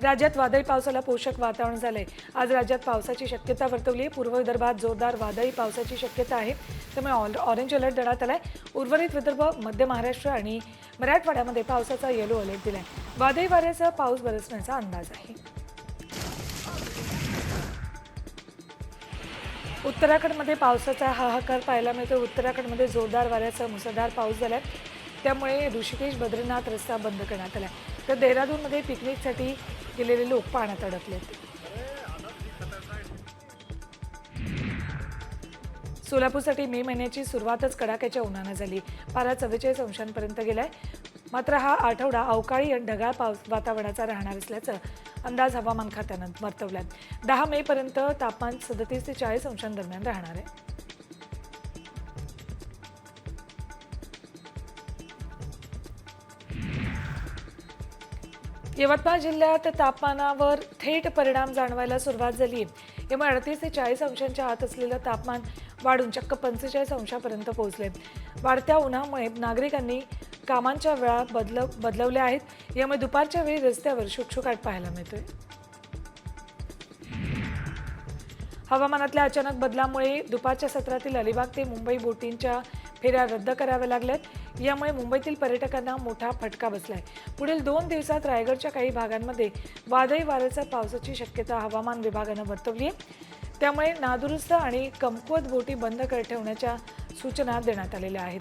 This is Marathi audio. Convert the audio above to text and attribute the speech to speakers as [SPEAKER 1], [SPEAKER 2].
[SPEAKER 1] राज्यात वादळी पावसाला पोषक वातावरण झालंय। आज राज्यात पावसाची शक्यता वर्तवली आहे। पूर्व विदर्भात जोरदार वादळी पावसाची शक्यता आहे, त्यामुळे ऑरेंज अलर्ट देण्यात आलाय। उर्वरित विदर्भ, मध्य महाराष्ट्र आणि मराठवाड्यामध्ये पावसाचा येलो अलर्ट दिलाय। वादळी वाऱ्यासह पाऊस बरसण्याचा अंदाज आहे। उत्तराखंडमध्ये पावसाचा हाहाकार पाहायला मिळतो। उत्तराखंडमध्ये जोरदार वाऱ्यासह मुसळधार पाऊस झालाय, त्यामुळे ऋषिकेश बद्रीनाथ रस्ता बंद करण्यात आला। तर देहरादूनमध्ये पिकनिकसाठी गेलेले लोक पाण्यात अडकलेत। सोलापूरसाठी मे महिन्याची सुरुवातच कडाक्याच्या उन्हानं झाली। पारा 44 अंशांपर्यंत गेलाय। मात्र हा आठवडा अवकाळी आणि ढगाळ पाऊस वातावरणाचा राहणार असल्याचं अंदाज हवामान खात्यानं वर्तवलाय। 10 मे पर्यंत तापमान 37 ते 40 अंशांदरम्यान राहणार आहे। यवतमाळ जिल्ह्यात तापमानावर थेट परिणाम जाणवायला सुरुवात झाली आहे। यामुळे 38 ते 40 अंशांच्या आत असलेलं तापमान वाढून चक्क 45 अंशापर्यंत पोहोचले। वाढत्या उन्हामुळे नागरिकांनी कामांच्या वेळा बदलवल्या आहेत। यामुळे दुपारच्या वेळी रस्त्यावर शुकशुकाट पाहायला मिळतोय। हवामानातल्या अचानक बदलामुळे दुपारच्या सत्रातील अलिबाग ते मुंबई बोटींच्या फेऱ्या रद्द कराव्या लागल्यात। यामुळे मुंबईतील पर्यटकांना मोठा फटका बसलाय। पुढील 2 दिवसात रायगडच्या काही भागांमध्ये वादळी वाऱ्याच्या पावसाची शक्यता हवामान विभागानं वर्तवली आहे। त्यामुळे नादुरुस्त आणि कमकुवत बोटी बंद ठेवण्याच्या सूचना देण्यात आलेल्या आहेत।